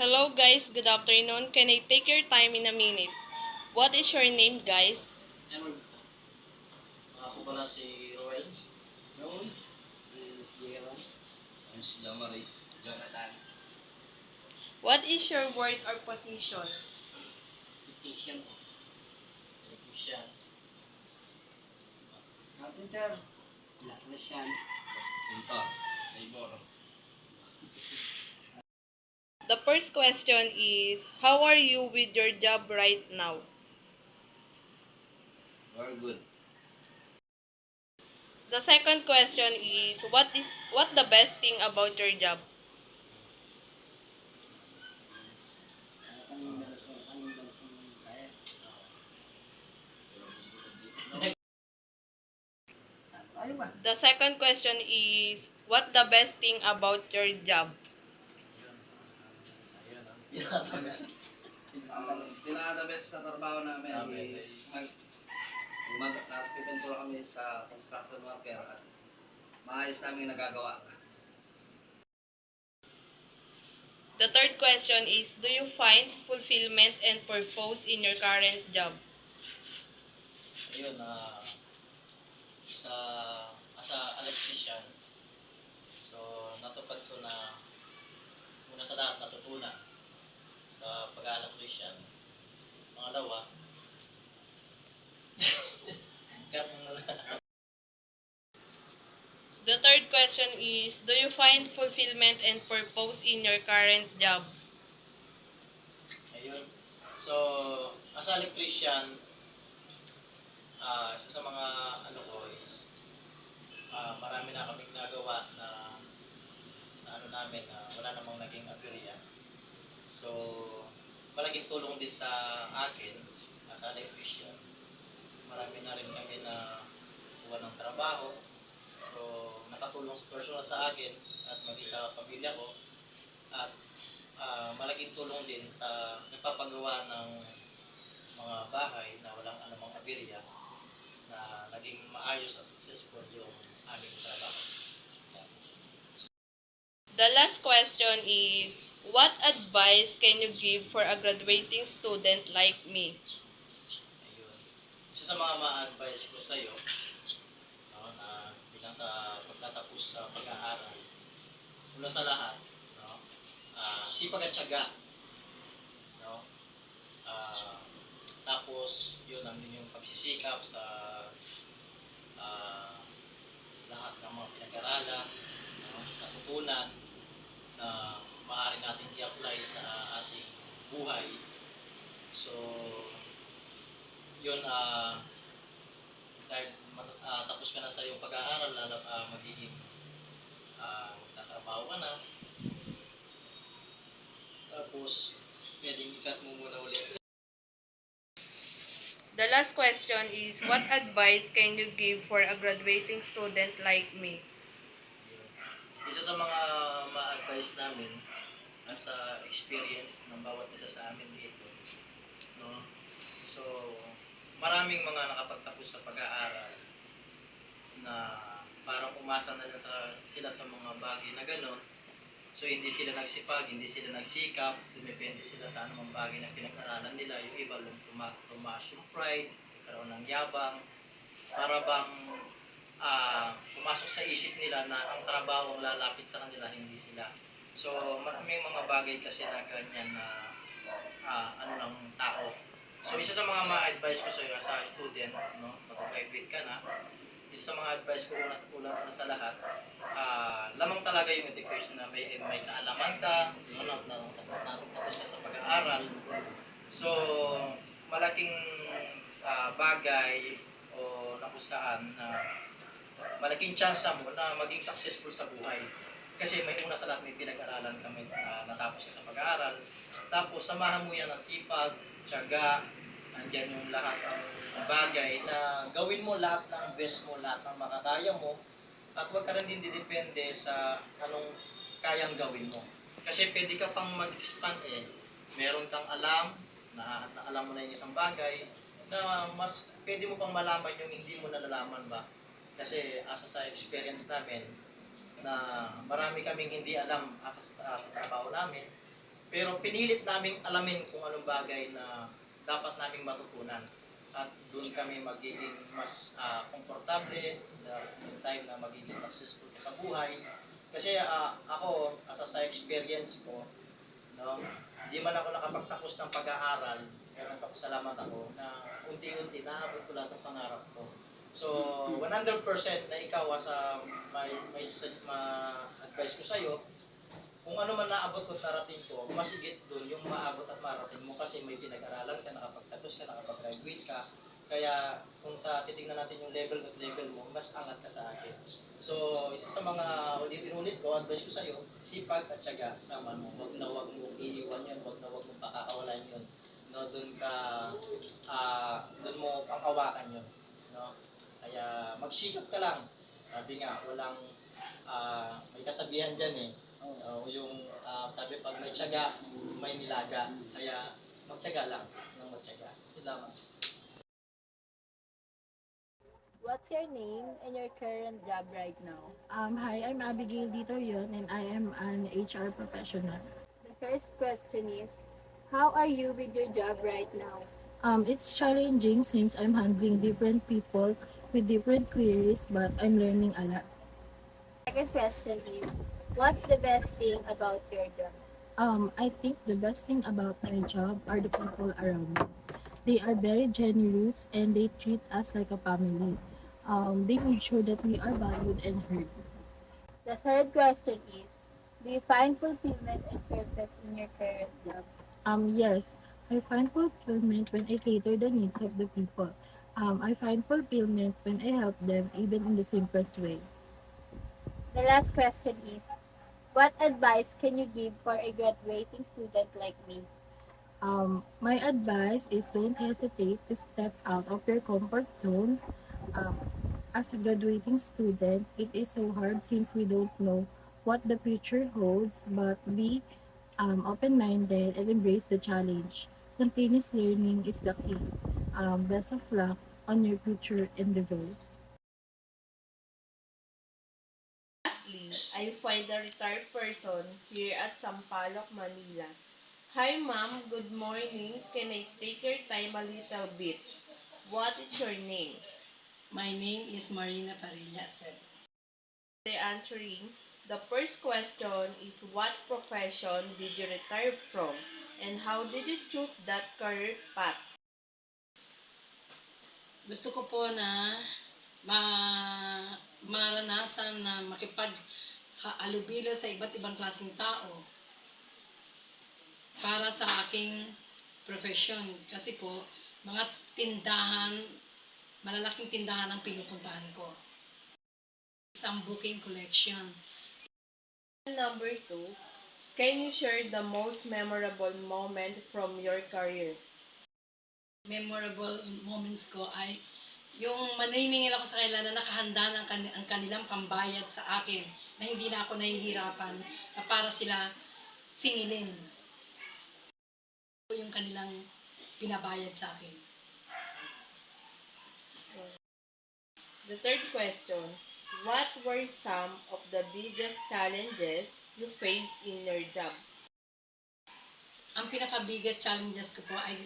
Hello guys, good afternoon. Can I take your time in a minute? What is your name guys? Ewan, ako pala si Roel. Noon, is Jairan. Ano si Jamari? Jonathan. What is your work or position? Electrician. Electrician. Carpenter. Electrician. Pintor. Labor. The first question is, how are you with your job right now? Very good. The second question is, what the best thing about your job? The second question is, what the best thing about your job? Ang pinaka-the-best na trabaho namin is nagpipintura kami sa construction worker at maayos namin nagagawa. The third question is, do you find fulfillment and purpose in your current job? Ayun, sa as a electrician, so natupad ko na una sa lahat natutunan sa pag-electrician. Pangalawa, cut mo na. The third question is, do you find fulfillment and purpose in your current job? Ayun. So, as a electrician, isa sa mga ano ko is marami na kaming nagawa na ano namin na wala namang naging aberya. So, malaking tulong din sa akin as a electrician. Marami na rin kami na kuha ng trabaho. So, nakatulong personal sa akin at maging sa pamilya ko. At malaking tulong din sa nagpapagawa ng mga bahay na walang anumang aberya na naging maayos at successful yung aming trabaho. The last question is, what advice can you give for a graduating student like me? Ayun. Isa sa mga ma-advise ko sa iyo, no, na bilang sa pagtatapos sa pag-aaral, una sa lahat, no, sipag at tiyaga, no? Tapos, yun, nandun yung pagsisikap sa ah, lahat ng mga pinag-aralan, no, natutunan na maaari natin i-apply sa ating buhay. So, yun, dahil tapos ka na sa iyong pag-aaral, magiging magtatrabaho ka na, tapos pwedeng ikat mo muna ulit. The last question is, what advice can you give for a graduating student like me? Isa sa mga ma-advise namin sa experience ng bawat isa sa amin dito, no? So, maraming mga nakapagtapos sa pag-aaral na parang umasa na lang sila sa mga bagay na gano'n. So, hindi sila nagsipag, hindi sila nagsikap, dumepende sila sa anumang bagay na pinag-aralan nila. Yung iba lang tumaas yung pride, nagkaroon ng yabang, para bang pumasok sa isip nila na ang trabaho ang lalapit sa kanila, hindi sila. So, maraming mga bagay kasi na ganyan na ano ng tao. So, isa sa mga ma-advise ko sa iyo as a student, no, mag-graduate ka na, isa sa mga advice ko una sa lahat, lamang talaga yung education na may kaalaman ka, no, natapos ka sa pag-aaral. So, malaking bagay o na kung saan na malaking chance mo na maging successful sa buhay. Kasi may una sa lahat may pinag-aralan kami, natapos ka sa pag-aaral. Tapos samahan mo yan ng sipag, tiyaga, andyan yung lahat ng bagay na gawin mo lahat ng best mo, lahat ng makakaya mo. At huwag ka rin din didepende sa anong kayang gawin mo. Kasi pwede ka pang mag-expand eh. Meron kang alam, na alam mo na yung isang bagay, na mas pwede mo pang malaman yung hindi mo nalalaman ba. Kasi asa sa experience namin, na marami kaming hindi alam asa sa trabaho namin, Pero pinilit naming alamin kung anong bagay na dapat naming matutunan. At doon kami magiging mas komportable the time na magiging successful ka sa buhay. Kasi ako, sa experience ko, no, hindi man ako nakapagtapos ng pag-aaral, pero nagpapasalamat ako na unti-unti naabot ko lahat ng pangarap ko. So, 100% na ikaw sa advice ko sa'yo, kung ano man naabot ko narating ko, mas higit doon yung maabot at marating mo kasi may pinag-aralan ka, nakapagtapos ka, nakapag-graduate ka. Kaya kung sa titingnan natin yung level mo, mas angat ka sa akin. So, isa sa mga ulit-ulit ko, advice ko sa'yo, sipag at syaga, sama mo. Wag mo iiwan yun, wag mo pakakawalan yun. No, doon mo panghawakan yun. No? Kaya magsikap ka lang. Sabi nga, may kasabihan dyan eh. Sabi pag may tiyaga, may nilaga. Kaya magtiyaga lang ng magtiyaga. Yun lamang. What's your name and your current job right now? Hi, I'm Abigail Ditorion and I am an HR professional. The first question is, how are you with your job right now? It's challenging since I'm handling different people with different queries, but I'm learning a lot. Second question is, what's the best thing about your job? I think the best thing about my job are the people around me. They are very generous and they treat us like a family. They make sure that we are valued and heard. The third question is, do you find fulfillment and purpose in your current job? Yes, I find fulfillment when I cater the needs of the people. I find fulfillment when I help them, even in the simplest way. The last question is, what advice can you give for a graduating student like me? My advice is don't hesitate to step out of your comfort zone. Um, as a graduating student, it is so hard since we don't know what the future holds, but be open-minded and embrace the challenge. Continuous learning is the key. Best of luck on your future endeavors. Lastly, I find a retired person here at Sampaloc, Manila. Hi ma'am, good morning. Can I take your time a little bit? What is your name? My name is Marina Parilla Seb. The answering. The first question is what profession did you retire from and how did you choose that career path? Gusto ko po na maranasan na makipag-alubilo sa iba't ibang klaseng tao para sa aking profession. Kasi po, mga malalaking tindahan ang pinupuntahan ko. Isang booking collection. Number 2, can you share the most memorable moment from your career? Memorable moments ko ay yung maniningil ako sa kanila na nakahanda ng ang kanilang pambayad sa akin na hindi na ako nahihirapan na para sila singilin yung kanilang binabayad sa akin. The third question, what were some of the biggest challenges you faced in your job? Ang pinaka-biggest challenges ko po ay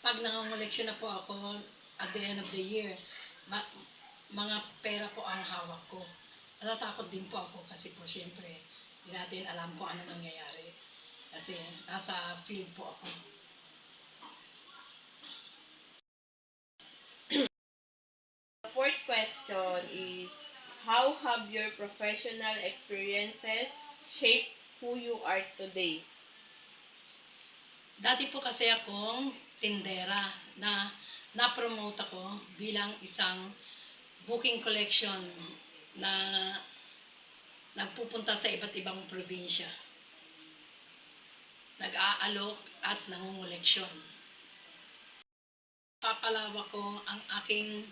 pag nangangoleksyon na po ako at the end of the year, mga pera po ang hawak ko. Natatakot din po ako kasi po syempre, hindi natin alam kung ano nangyayari. Kasi nasa field po ako. The fourth question is, how have your professional experiences shaped who you are today? Dati po kasi akong tindera na na-promote ako bilang isang booking collection na nagpupunta sa iba't ibang probinsya. Nag-aalok at nangungoleksyon. Papalawak ko ang aking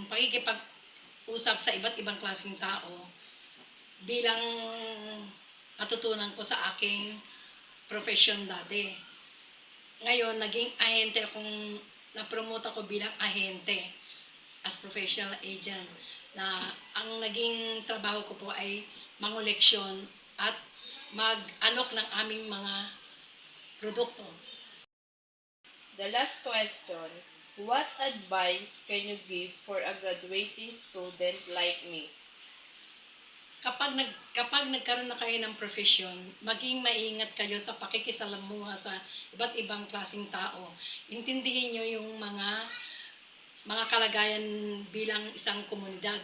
pakikipag-usap sa iba't ibang klaseng tao bilang natutunan ko sa aking profession dati. Ngayon, naging ahente akong, na-promote ako bilang ahente as professional agent na ang naging trabaho ko po ay mangoleksyon at mag-anok ng aming mga produkto. The last question, what advice can you give for a graduating student like me? Kapag nagkaroon na kayo ng profession, maging maingat kayo sa pakikisalamuha sa iba't ibang klaseng tao. Intindihin nyo yung mga kalagayan bilang isang komunidad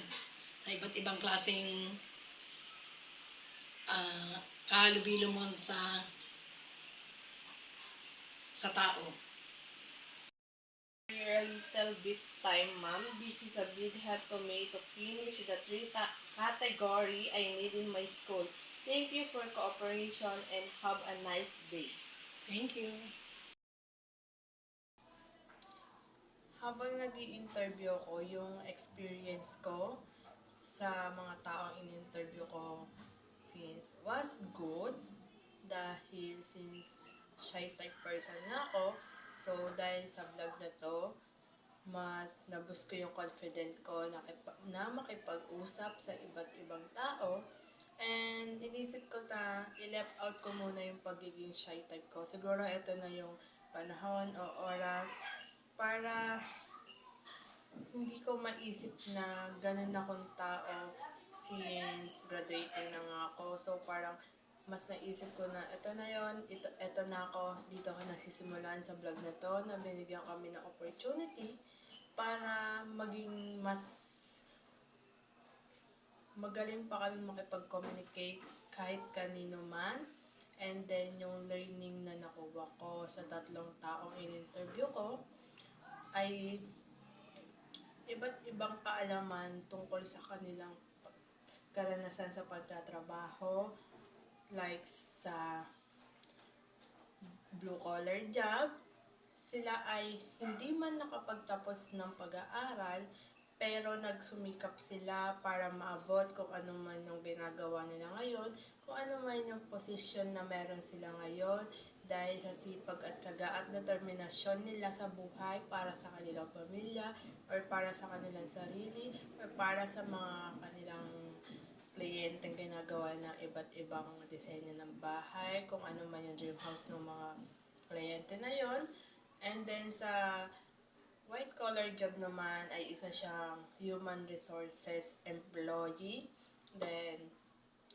sa iba't ibang klaseng kahalubilo mo sa tao. A little bit time, ma'am. This is a big help to me to finish the three category I need in my school. Thank you for cooperation and have a nice day. Thank you. Habang nag-i-interview ko, yung experience ko sa mga taong in-interview ko was good dahil since shy type person nga ako, so dahil sa vlog na to, mas naboost ko yung confident ko na makipag-usap sa iba't ibang tao. And inisip ko na i-left out ko muna yung pagiging shy type ko. Siguro ito na yung panahon o oras para hindi ko maisip na ganun akong tao since graduating na nga ako. So parang mas naisip ko na ito na yon, ito na ako, dito ako nagsisimulan sa vlog na to, na binigyan kami ng opportunity para maging mas magaling pa kami makipag-communicate kahit kanino man. And then, yung learning na nakuha ko sa tatlong taong in-interview ko ay iba't ibang kaalaman tungkol sa kanilang karanasan sa pagtatrabaho, like sa blue-collar job. Sila ay hindi man nakapagtapos ng pag-aaral, pero nagsumikap sila para maabot kung ano man yung ginagawa nila ngayon, kung ano man yung posisyon na meron sila ngayon, dahil sa sipag at tiyaga at determinasyon nila sa buhay para sa kanilang pamilya, or para sa kanilang sarili, or para sa mga kanilang kliyenteng ginagawa ng iba't ibang disenyo ng bahay, kung ano man yung dream house ng mga kliyente na yon. And then sa white collar job naman ay isa siyang human resources employee. Then,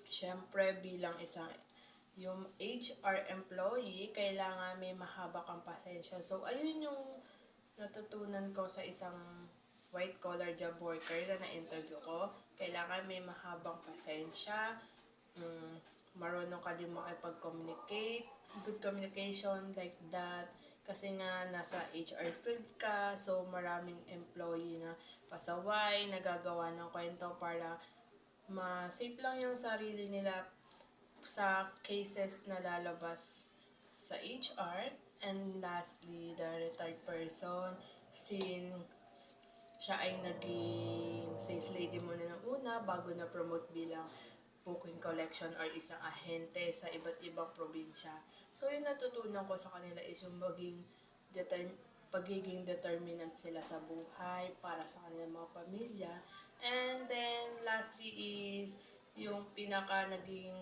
syempre bilang isang yung HR employee, kailangan may mahaba kang pasensya. So, ayun yung natutunan ko sa isang white collar job worker na na-interview ko. Kailangan may mahabang pasensya, marunong ka din makipag-communicate, good communication like that. Kasi nga nasa HR field ka, so maraming employee na pasaway, nagagawa ng kwento para ma-save lang yung sarili nila sa cases na lalabas sa HR. And lastly, the retired person, since siya ay naging sales lady muna ng una bago na promote bilang booking collection or isang ahente sa iba't ibang probinsya. So, yung natutunan ko sa kanila is yung pagiging determinant sila sa buhay para sa kanilang mga pamilya. And then, lastly is yung pinaka naging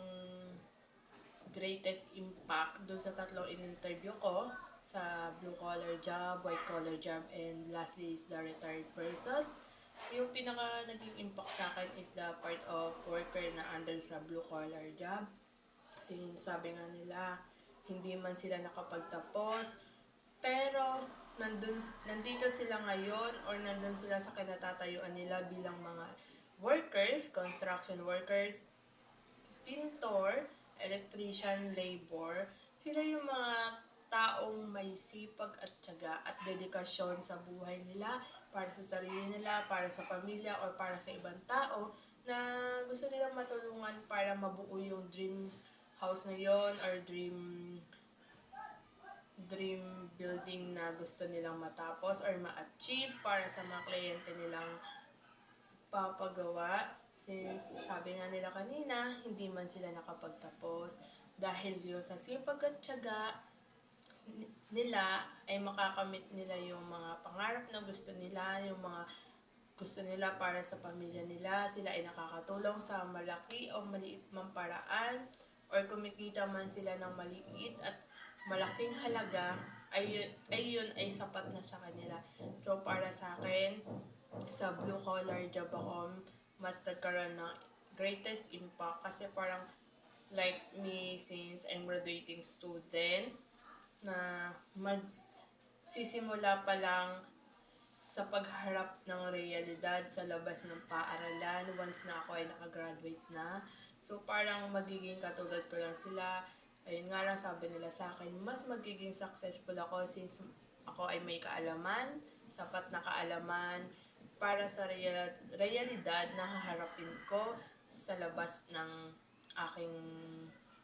greatest impact doon sa tatlong in-interview ko, sa blue-collar job, white-collar job, and lastly is the retired person. Yung pinaka naging impact sa akin is the part of worker na under sa blue-collar job. Kasi sabi nga nila, hindi man sila nakapagtapos, pero nandito sila ngayon or nandun sila sa kinatatayuan nila bilang mga workers, construction workers, pintor, electrician, labor. Sila yung mga taong may sipag at tiyaga at dedikasyon sa buhay nila, para sa sarili nila, para sa pamilya, or para sa ibang tao na gusto nilang matulungan para mabuo yung dream house na yon or dream building na gusto nilang matapos or ma-achieve para sa mga kliyente nilang papagawa. Since sabi nga nila kanina, hindi man sila nakapagtapos, dahil yun sa sipag at tiyaga nila ay makakamit nila yung mga pangarap na gusto nila, yung mga gusto nila para sa pamilya nila. Sila ay nakakatulong sa malaki o maliit mang paraan or kumikita man sila ng maliit at malaking halaga, ay yun ay sapat na sa kanila. So para sa akin, sa blue collar job ako, mas nagkaroon ng greatest impact kasi parang like me, since I'm graduating student, na magsisimula pa lang sa pagharap ng realidad sa labas ng paaralan once na ako ay nakagraduate na. So parang magiging katulad ko lang sila. Ayun nga lang sabi nila sa akin, mas magiging successful ako since ako ay may kaalaman, sapat na kaalaman para sa realidad na haharapin ko sa labas ng aking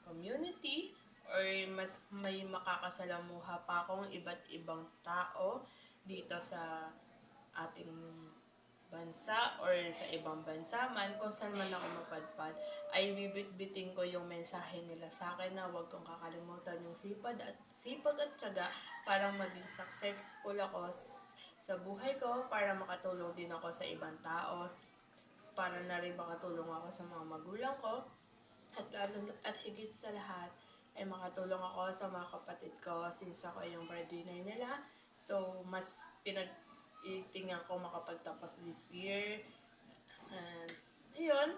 community, or mas may makakasalamuha pa akong iba't ibang tao dito sa ating bansa or sa ibang bansa man, kung saan man ako mapadpad, ay bibitbitin ko yung mensahe nila sa akin na huwag kong kakalimutan yung sipag at tiyaga para maging successful ako sa buhay ko, para makatulong din ako sa ibang tao, para na rin makatulong ako sa mga magulang ko, at lalo at higit sa lahat ay makatulong ako sa mga kapatid ko since ako yung breadwinner nila. So, mas pinag-itingan ko makapagtapos this year. And, yun.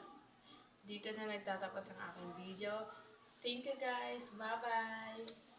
Dito na nagtatapos ang aking video. Thank you guys. Bye-bye!